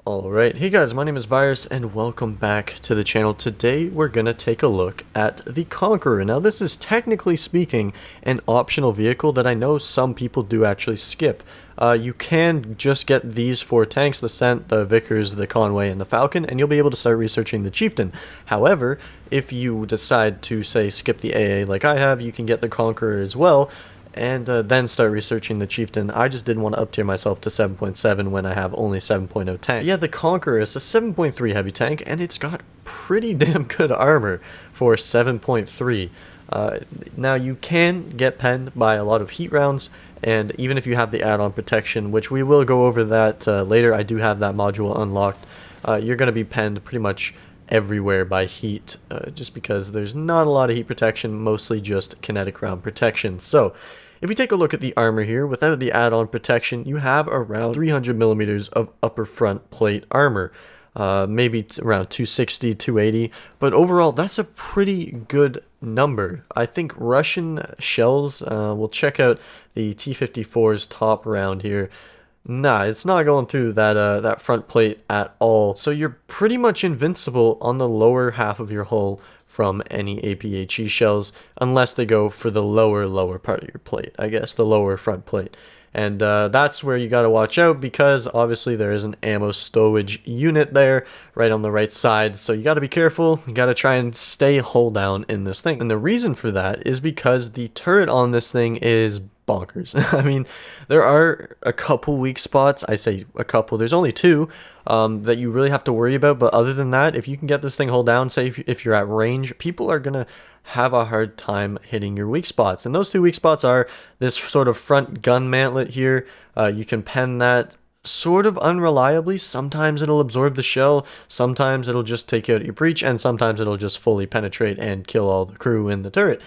Alright, hey guys, my name is Virus and welcome back to the channel. Today we're gonna take a look at the Conqueror. Now this is technically speaking an optional vehicle that I know some people do actually skip. You can just get these four tanks, the Cent, the Vickers, the Conway, and the Falcon, and you'll be able to start researching the Chieftain. However, if you decide to, say, skip the AA like I have, you can get the Conqueror as well, and then start researching the Chieftain. I just didn't want to up tier myself to 7.7 when I have only 7.0 tank. Yeah, the Conqueror is a 7.3 heavy tank, and it's got pretty damn good armor for 7.3. Now you can get penned by a lot of heat rounds, and even if you have the add-on protection, which we will go over that later, I do have that module unlocked, you're going to be penned pretty much everywhere by heat, just because there's not a lot of heat protection, mostly just kinetic round protection. So if we take a look at the armor here, without the add-on protection, you have around 300 millimeters of upper front plate armor. Maybe around 260, 280, but overall that's a pretty good number. I think Russian shells, we'll check out the T-54's top round here. Nah, it's not going through that front plate at all, so you're pretty much invincible on the lower half of your hull from any APHE shells, unless they go for the lower part of your plate, I guess, the lower front plate. And that's where you gotta watch out, because obviously there is an ammo stowage unit there right on the right side, so you gotta be careful. You gotta try and stay hull down in this thing. And the reason for that is because the turret on this thing is bonkers. I mean, there are a couple weak spots. I say a couple, there's only two that you really have to worry about, but other than that, if you can get this thing hull down, say if you're at range, people are gonna have a hard time hitting your weak spots. And those two weak spots are this sort of front gun mantlet here. You can pen that sort of unreliably. Sometimes it'll absorb the shell, sometimes it'll just take out your breach, and sometimes it'll just fully penetrate and kill all the crew in the turret.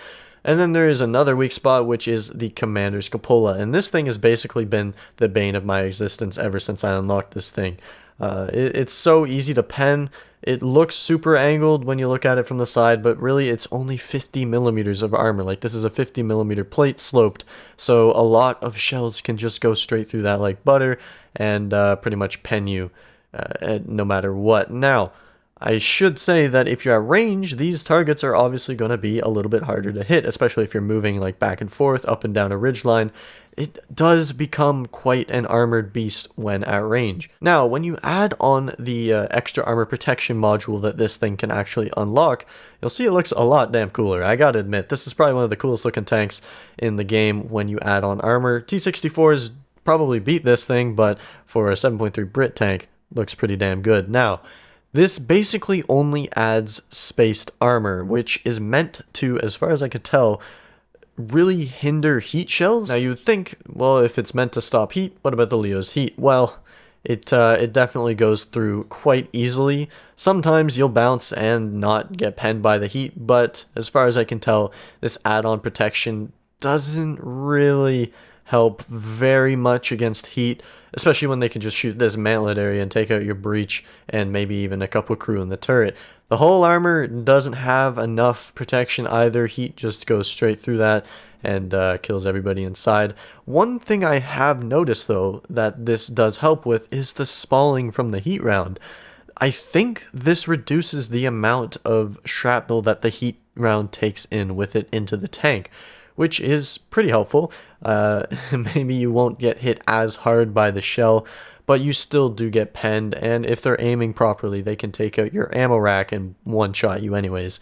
And then there is another weak spot, which is the Commander's Cupola, and this thing has basically been the bane of my existence ever since I unlocked this thing. It's so easy to pen. It looks super angled when you look at it from the side, but really it's only 50 millimeters of armor. Like, this is a 50 millimeter plate sloped, so a lot of shells can just go straight through that like butter and pretty much pen you no matter what. Now, I should say that if you're at range, these targets are obviously going to be a little bit harder to hit, especially if you're moving like back and forth, up and down a ridgeline. It does become quite an armored beast when at range. Now, when you add on the extra armor protection module that this thing can actually unlock, you'll see it looks a lot damn cooler. I gotta admit, this is probably one of the coolest looking tanks in the game when you add on armor. T-64s probably beat this thing, but for a 7.3 Brit tank, looks pretty damn good. Now, this basically only adds spaced armor, which is meant to, as far as I could tell, really hinder heat shells. Now you would think, well, if it's meant to stop heat, what about the Leo's heat? Well, it definitely goes through quite easily. Sometimes you'll bounce and not get penned by the heat, but as far as I can tell, this add-on protection doesn't really help very much against heat, especially when they can just shoot this mantlet area and take out your breach and maybe even a couple crew in the turret. The whole armor doesn't have enough protection either. Heat just goes straight through that and kills everybody inside. One thing I have noticed though that this does help with is the spalling from the heat round. I think this reduces the amount of shrapnel that the heat round takes in with it into the tank, which is pretty helpful. Maybe you won't get hit as hard by the shell, but you still do get penned, and if they're aiming properly, they can take out your ammo rack and one-shot you anyways.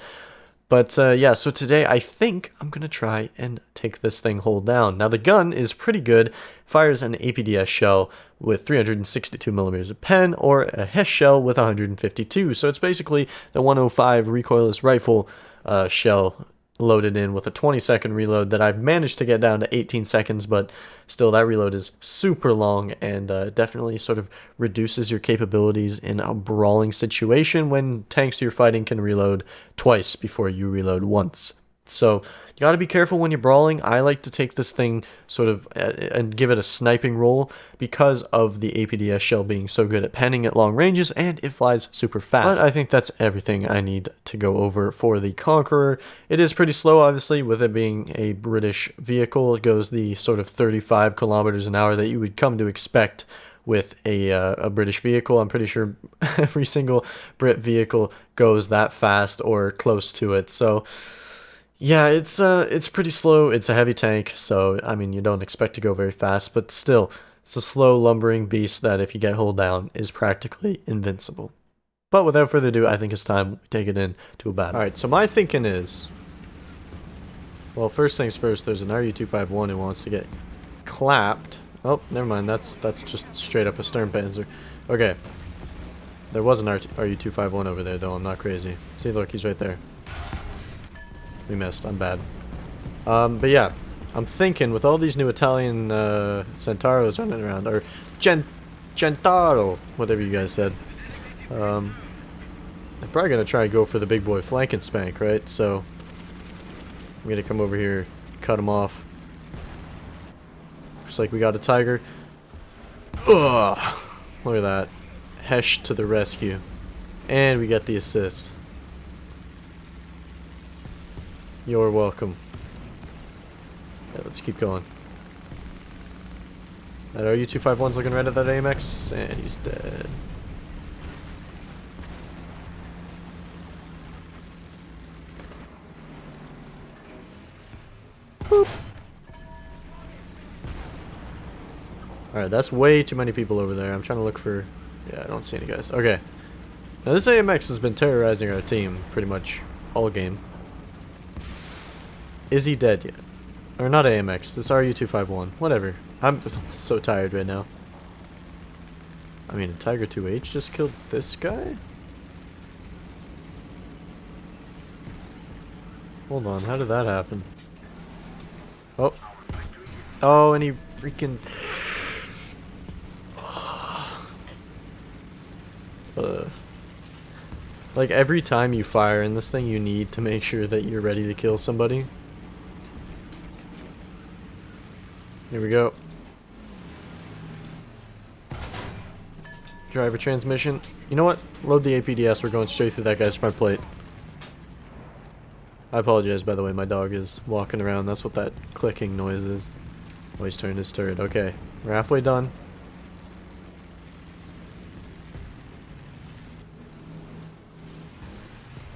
But yeah, so today I think I'm going to try and take this thing hull down. Now the gun is pretty good, fires an APDS shell with 362 millimeters of pen, or a HESH shell with 152, so it's basically the 105 recoilless rifle shell loaded in with a 20-second reload that I've managed to get down to 18 seconds, but still that reload is super long and definitely sort of reduces your capabilities in a brawling situation when tanks you're fighting can reload twice before you reload once. So you gotta be careful when you're brawling. I like to take this thing sort of and give it a sniping role because of the APDS shell being so good at penning at long ranges, and it flies super fast. But I think that's everything I need to go over for the Conqueror. It is pretty slow, obviously, with it being a British vehicle. It goes the sort of 35 kilometers an hour that you would come to expect with a British vehicle. I'm pretty sure every single Brit vehicle goes that fast or close to it. So yeah, it's pretty slow. It's a heavy tank, so I mean you don't expect to go very fast, but still, it's a slow lumbering beast that if you get hull down is practically invincible. But without further ado, I think it's time we take it into a battle. Alright, so my thinking is, well, first things first, there's an RU-251 who wants to get clapped. Oh, never mind, that's just straight up a Sturmpanzer. Okay. There was an RU-251 over there, though, I'm not crazy. See, look, he's right there. We missed, I'm bad. But yeah, I'm thinking, with all these new Italian Centauros running around, or Gentaro, whatever you guys said. I'm probably gonna try and go for the big boy flank and spank, right? So I'm gonna come over here, cut him off. Looks like we got a tiger. Ugh! Look at that. HESH to the rescue. And we get the assist. You're welcome. Yeah, let's keep going. That RU-251's looking right at that AMX, and he's dead. Alright, that's way too many people over there. I'm trying to look for... Yeah, I don't see any guys. Okay. Now this AMX has been terrorizing our team pretty much all game. Is he dead yet? Or not AMX, this RU-251. Whatever. I'm so tired right now. I mean, a Tiger 2H just killed this guy? Hold on, how did that happen? Oh. Oh, and he freaking... Like, every time you fire in this thing, you need to make sure that you're ready to kill somebody. Here we go. Driver transmission. You know what? Load the APDS, we're going straight through that guy's front plate. I apologize, by the way, my dog is walking around. That's what that clicking noise is. Oh, he's turned his turret. Okay, we're halfway done.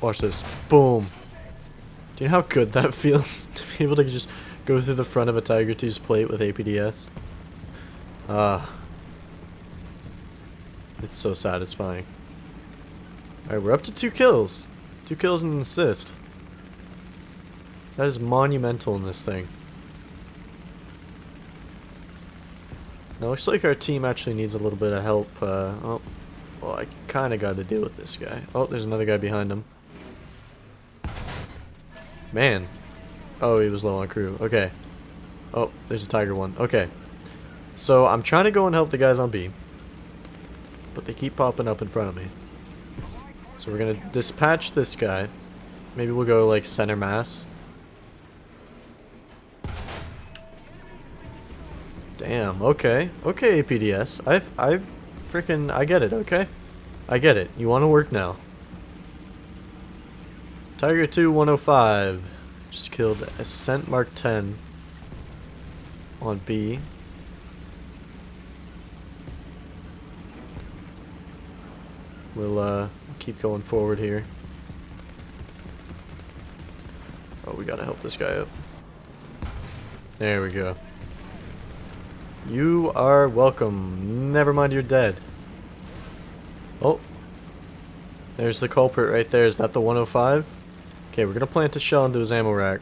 Watch this. Boom. Do you know how good that feels? To be able to just go through the front of a Tiger 2's plate with APDS? It's so satisfying. Alright, we're up to 2 kills. 2 kills and an assist. That is monumental in this thing. Now, looks like our team actually needs a little bit of help. Oh, well, I kind of got to deal with this guy. Oh, there's another guy behind him. Man. Oh, he was low on crew. Okay. Oh, there's a Tiger 1. Okay. So, I'm trying to go and help the guys on B. But they keep popping up in front of me. So we're going to dispatch this guy. Maybe we'll go, like, center mass. Damn, okay. Okay, APDS. I get it, okay? I get it. You want to work now. Tiger 2 105 just killed Ascent Mark 10 on B. We'll keep going forward here. Oh, we gotta help this guy up. There we go. You are welcome. Never mind, you're dead. Oh. There's the culprit right there. Is that the 105? Okay, we're gonna plant a shell into his ammo rack.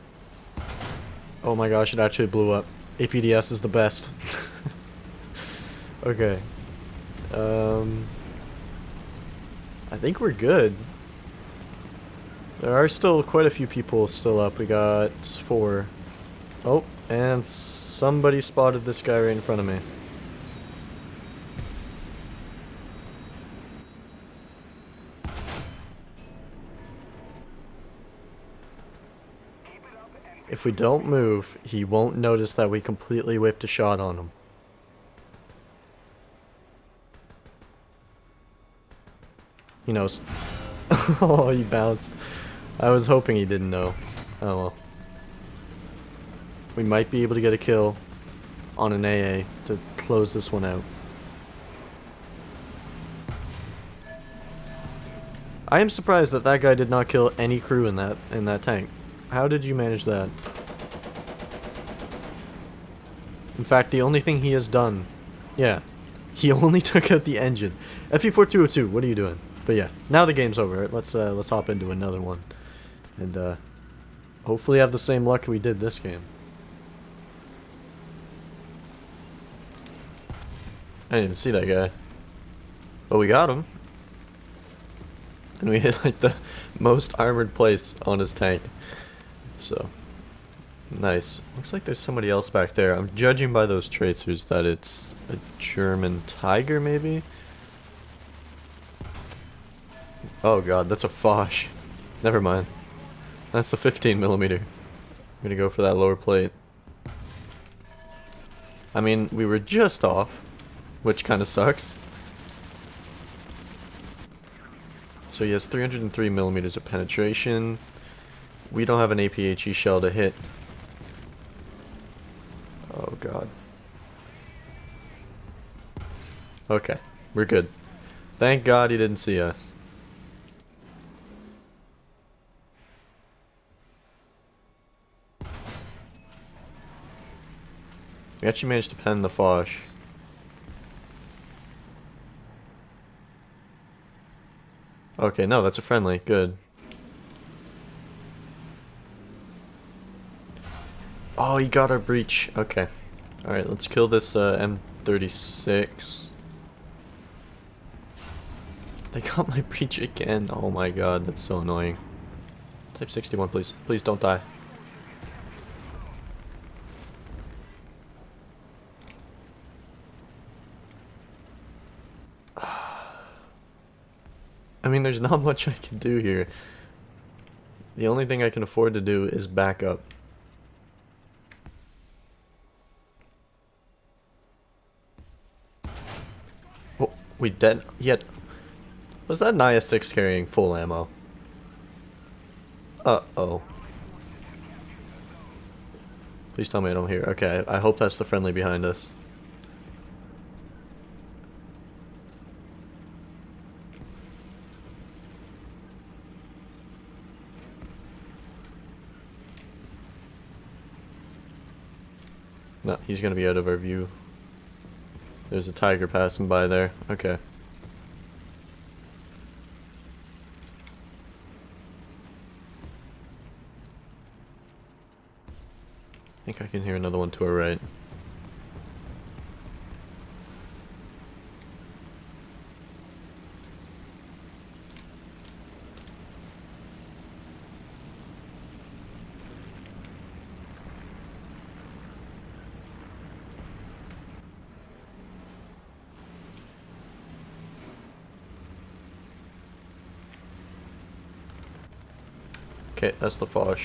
Oh my gosh, it actually blew up. APDS is the best. Okay. I think we're good. There are still quite a few people still up. We got 4. Oh, and somebody spotted this guy right in front of me. If we don't move, he won't notice that we completely whiffed a shot on him. He knows. Oh, he bounced. I was hoping he didn't know. Oh well. We might be able to get a kill on an AA to close this one out. I am surprised that that guy did not kill any crew in that tank. How did you manage that? In fact, the only thing he has done, yeah, he only took out the engine. FE4202, what are you doing? But yeah, now the game's over. Let's hop into another one, and hopefully have the same luck we did this game. I didn't even see that guy, but we got him, and we hit like the most armored place on his tank. So nice. Looks like there's somebody else back there. I'm judging by those tracers that it's a German Tiger, maybe? Oh god, that's a Foch. Never mind. That's a 15mm. I'm gonna go for that lower plate. I mean, we were just off, which kind of sucks. So he has 303mm of penetration. We don't have an APHE shell to hit. Oh god. Okay, we're good. Thank god he didn't see us. We actually managed to pen the Foch. Okay, no, that's a friendly. Good. Oh, he got our breach. Okay. Alright, let's kill this M36. They got my breach again. Oh my god, that's so annoying. Type 61, please. Please don't die. I mean, there's not much I can do here. The only thing I can afford to do is back up. Oh, we dead? Yet. Was that an IS-6 carrying full ammo? Uh-oh. Please tell me I don't hear. Okay, I hope that's the friendly behind us. No, he's gonna be out of our view. There's a Tiger passing by there. Okay. I think I can hear another one to our right. Okay, that's the Foch.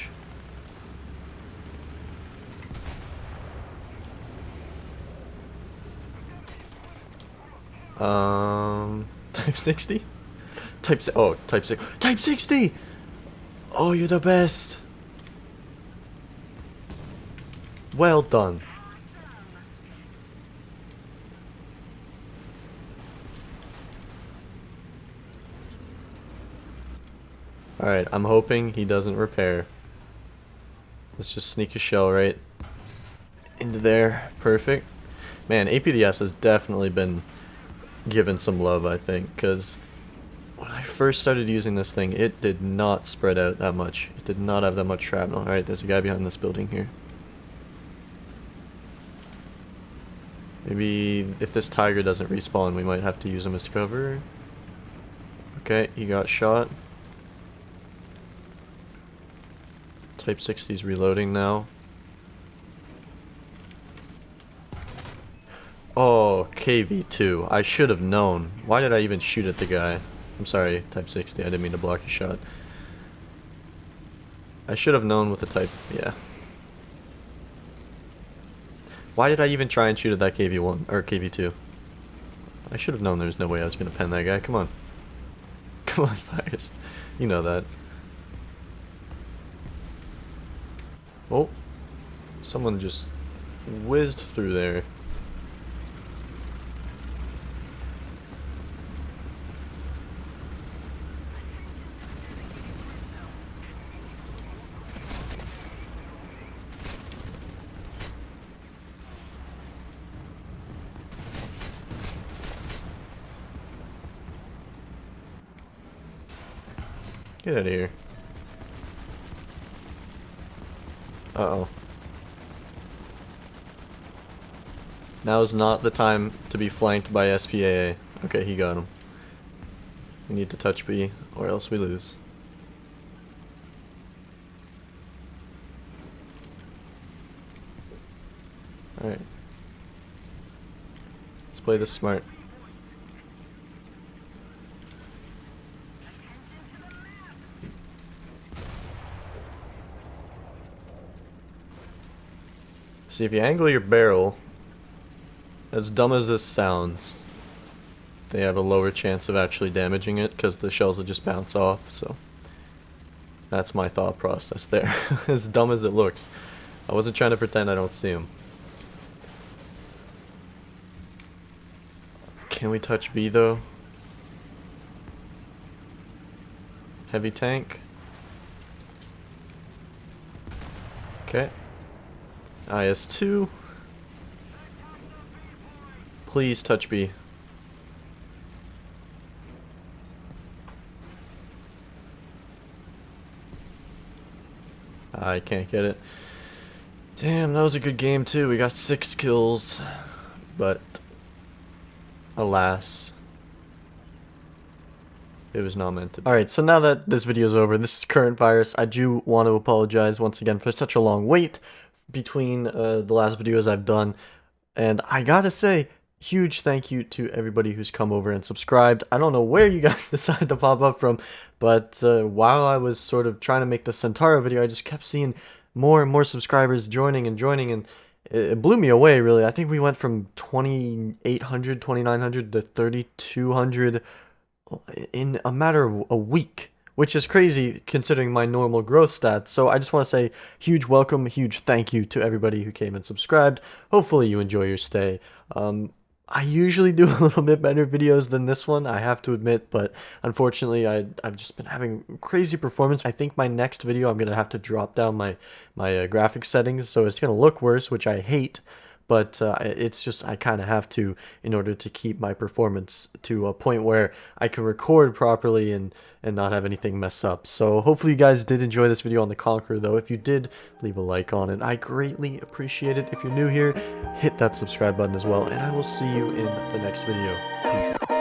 Type 60? Type 6. Type 60! Oh, you're the best! Well done. Alright, I'm hoping he doesn't repair. Let's just sneak a shell right into there. Perfect. Man, APDS has definitely been given some love, I think, because when I first started using this thing, it did not spread out that much. It did not have that much shrapnel. Alright, there's a guy behind this building here. Maybe if this Tiger doesn't respawn, we might have to use him as cover. Okay, he got shot. Type 60's reloading now. Oh, KV2. I should have known. Why did I even shoot at the guy? I'm sorry, Type 60. I didn't mean to block your shot. I should have known with the Type... yeah. Why did I even try and shoot at that KV1? Or KV2? I should have known there's no way I was going to pen that guy. Come on. Come on, Fires. You know that. Oh. Someone just whizzed through there. Get out of here. Uh-oh. Now is not the time to be flanked by SPAA. Okay, he got him. We need to touch B, or else we lose. Alright. Let's play this smart. See, if you angle your barrel, as dumb as this sounds, they have a lower chance of actually damaging it because the shells will just bounce off, so that's my thought process there. As dumb as it looks. I wasn't trying to pretend I don't see them. Can we touch B though? Heavy tank. Okay. IS-2. Please touch B. I can't get it. Damn, that was a good game too. We got 6 kills, but alas, it was not meant to be. Alright, so now that this video is over, this is current virus. I do want to apologize once again for such a long wait between the last videos I've done, and I gotta say, huge thank you to everybody who's come over and subscribed. I don't know where you guys decided to pop up from, but while I was sort of trying to make the Centauro video, I just kept seeing more and more subscribers joining, and it blew me away, really. I think we went from 2,800, 2,900 to 3,200 in a matter of a week, which is crazy considering my normal growth stats. So I just want to say huge welcome, huge thank you to everybody who came and subscribed. Hopefully you enjoy your stay. I usually do a little bit better videos than this one, I have to admit, but unfortunately I've just been having crazy performance. I think my next video I'm going to have to drop down my graphics settings, so it's going to look worse, which I hate, but it's just I kind of have to in order to keep my performance to a point where I can record properly and not have anything mess up. So hopefully you guys did enjoy this video on the Conqueror though. If you did, leave a like on it. I greatly appreciate it. If you're new here, hit that subscribe button as well, and I will see you in the next video. Peace.